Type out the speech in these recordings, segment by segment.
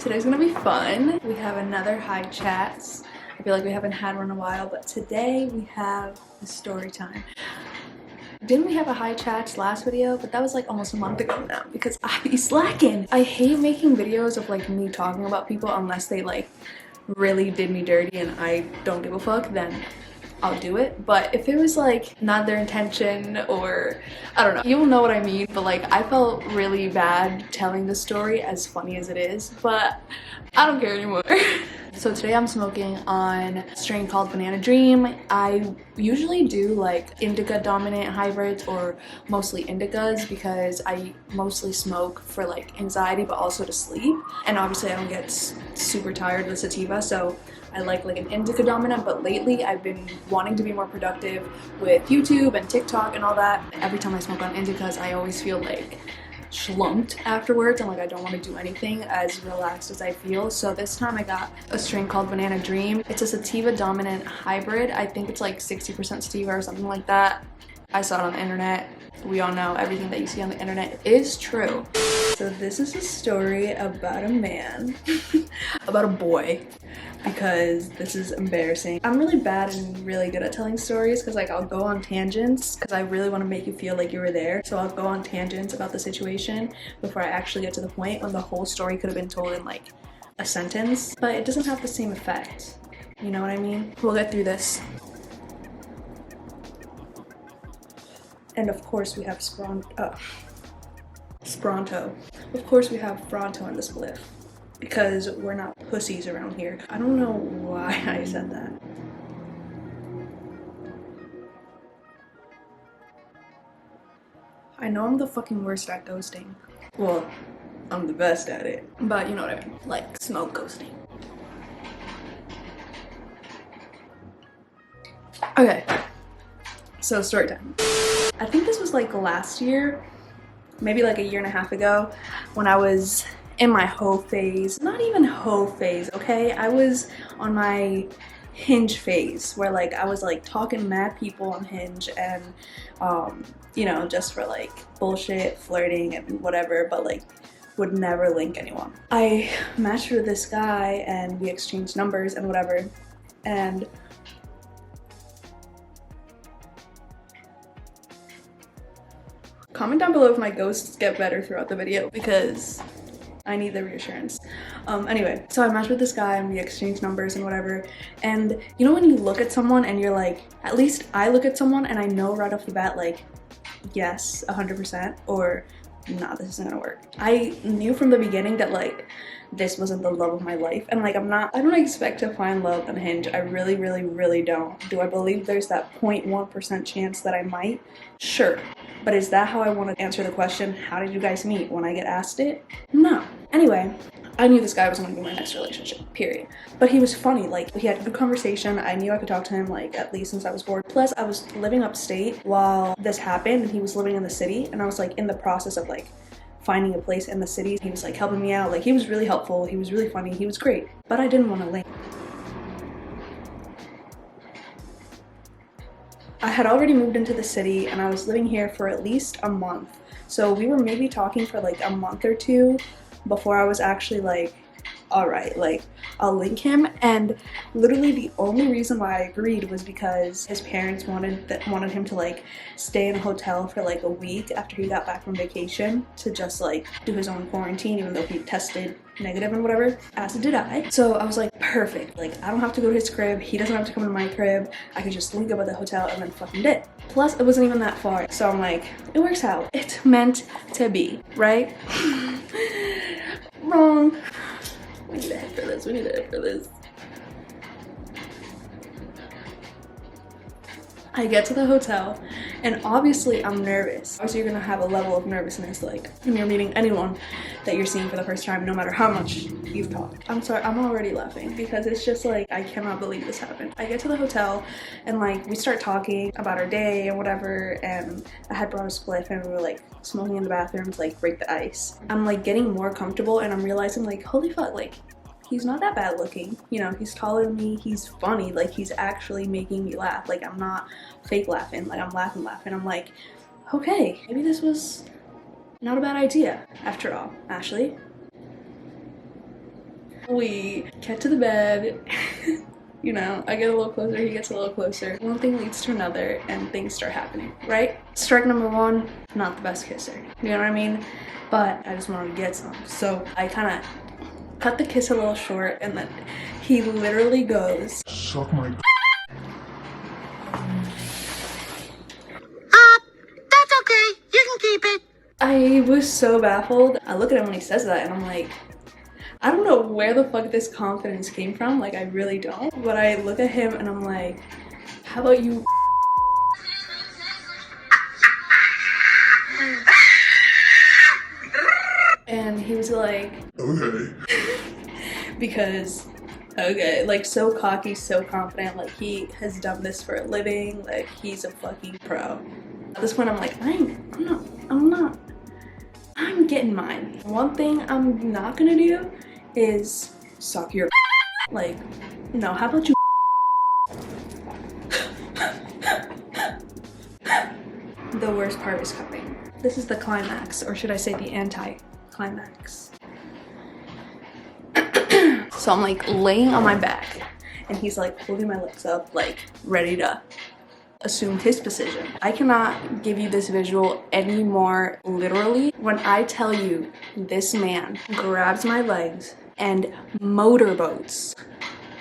Today's gonna be fun. We have another Hi Chats. I feel like we haven't had one in a while, but today we have a story time. Didn't we have a Hi Chats last video? But that was like almost a month ago now because I be slacking. I hate making videos of like me talking about people unless they like really did me dirty and I don't give a fuck, then I'll do it. But if it was like not their intention, or I don't know, you'll know what I mean. But like I felt really bad telling the story, as funny as it is, but I don't care anymore. So today I'm smoking on a strain called Banana Dream. I usually do like indica dominant hybrids, or mostly indicas, because I mostly smoke for like anxiety but also to sleep, and obviously I don't get super tired with sativa, so I like an indica dominant. But lately I've been wanting to be more productive with YouTube and TikTok and all that. Every time I smoke on indicas I always feel like slumped afterwards, and like I don't want to do anything as relaxed as I feel. So this time I got a strain called Banana Dream. It's a sativa dominant hybrid. I think it's like 60% sativa or something like that. I saw it on the internet. We all know everything that you see on the internet is true. So this is a story about a man, about a boy, because this is embarrassing. I'm really bad and really good at telling stories because like I'll go on tangents because I really want to make you feel like you were there. So I'll go on tangents about the situation before I actually get to the point, when the whole story could have been told in like a sentence, but it doesn't have the same effect. You know what I mean? We'll get through this. And of course we have Spronto. Of course we have Fronto in the spliff, because we're not pussies around here. I don't know why I said that. I know I'm the fucking worst at ghosting. Well, I'm the best at it, but you know what I mean, like smoke ghosting. Okay, so story time. I think this was like last year, maybe like a year and a half ago, when I was in my hoe phase. Not even hoe phase, okay? I was on my Hinge phase, where like I was like talking mad people on Hinge, and you know, just for like bullshit, flirting and whatever, but like would never link anyone. I matched with this guy and we exchanged numbers and whatever, and comment down below if my ghosts get better throughout the video, because I need the reassurance. Anyway, so I matched with this guy and we exchanged numbers and whatever. And you know when you look at someone and you're like, at least I look at someone and I know right off the bat, like, yes, 100%, or nah, this isn't gonna work. I knew from the beginning that like this wasn't the love of my life, and like I don't expect to find love on Hinge. I really don't. Do I believe there's that 0.1% chance that I might? Sure. But is that how I want to answer the question, how did you guys meet, when I get asked it? No. Anyway, I knew this guy was going to be my next relationship, period. But he was funny, like he had good conversation. I knew I could talk to him like at least since I was bored. Plus I was living upstate while this happened and he was living in the city, and I was like in the process of like finding a place in the city. He was like helping me out, like he was really helpful, he was really funny, he was great, but I didn't want to link. I had already moved into the city and I was living here for at least a month. So we were maybe talking for like a month or two before I was actually like, all right, like I'll link him. And literally the only reason why I agreed was because his parents wanted him to like stay in a hotel for like a week after he got back from vacation, to just like do his own quarantine, even though he tested negative and whatever, as did I. So I was like, perfect, like I don't have to go to his crib, he doesn't have to come to my crib, I could just link up at the hotel and then fucking did. Plus it wasn't even that far, so I'm like, it works out, it's meant to be, right? Wrong. We need to head for this, we need to head for this. I get to the hotel and obviously I'm nervous. Obviously you're gonna have a level of nervousness like when you're meeting anyone that you're seeing for the first time, no matter how much you've talked. I'm sorry, I'm already laughing because it's just like, I cannot believe this happened. I get to the hotel and like we start talking about our day and whatever, and I had brought a spliff and we were like smoking in the bathroom to like break the ice. I'm like getting more comfortable and I'm realizing like, holy fuck, like he's not that bad looking, you know, he's taller than me, he's funny, like he's actually making me laugh, like I'm not fake laughing, like I'm laughing. I'm like, okay, maybe this was, Not a bad idea, after all. Ashley? We get to the bed. You know, I get a little closer, he gets a little closer. One thing leads to another and things start happening, right? Strike number one, not the best kisser. You know what I mean? But I just wanted to get some. So I kind of cut the kiss a little short and then he literally goes, "Suck my That's okay. You can keep it." I was so baffled. I look at him when he says that and I'm like, I don't know where the fuck this confidence came from. Like, I really don't. But I look at him and I'm like, how about you? And he was like, okay." because, okay, like so cocky, so confident. Like, he has done this for a living. Like, he's a fucking pro. At this point, I'm like, I'm getting mine. One thing I'm not gonna do is suck your like, no, how about you? The worst part is coming. This is the climax, or should I say the anti-climax. So I'm like laying on my back and he's like holding my legs up, like ready to assume his position. I cannot give you this visual any more literally. When I tell you this man grabs my legs and motorboats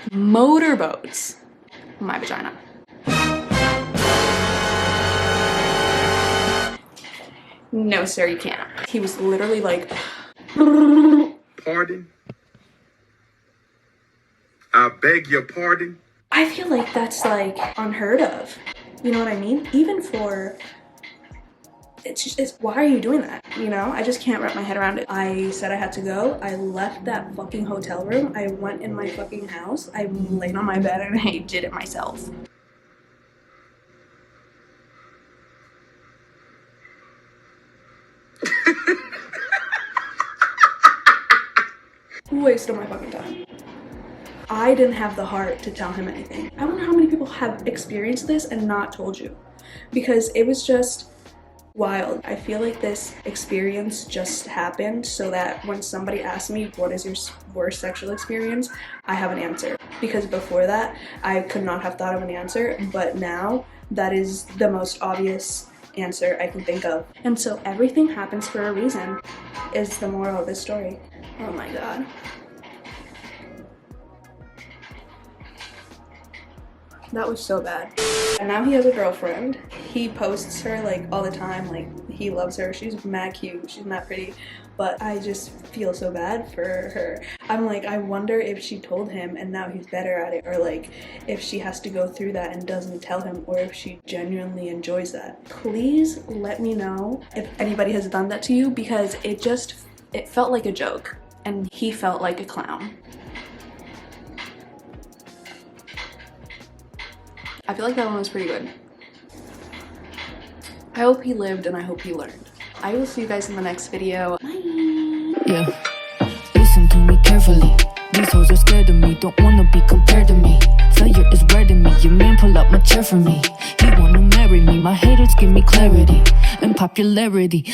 my vagina. No, sir, you can't. He was literally like, "Pardon? I beg your pardon?" I feel like that's like unheard of. You know what I mean? Even for, it's why are you doing that? You know, I just can't wrap my head around it. I said I had to go. I left that fucking hotel room. I went in my fucking house. I laid on my bed and I did it myself. Wasted my fucking time. I didn't have the heart to tell him anything. I wonder how many people have experienced this and not told you, because it was just wild. I feel like this experience just happened so that when somebody asks me what is your worst sexual experience, I have an answer. Because before that, I could not have thought of an answer, but now that is the most obvious answer I can think of. And so everything happens for a reason is the moral of this story. Oh my god. That was so bad. And now he has a girlfriend. He posts her like all the time, like he loves her. She's mad cute, she's mad pretty, but I just feel so bad for her. I'm like, I wonder if she told him and now he's better at it, or like if she has to go through that and doesn't tell him, or if she genuinely enjoys that. Please let me know if anybody has done that to you, because it felt like a joke and he felt like a clown. I feel like that one was pretty good. I hope he lived and I hope he learned. I will see you guys in the next video. Bye! Yeah, listen to me carefully. These hoes are scared of me, don't wanna be compared to me. Failure is red in me, your man pull up my chair for me. He wanna marry me, my haters give me clarity and popularity.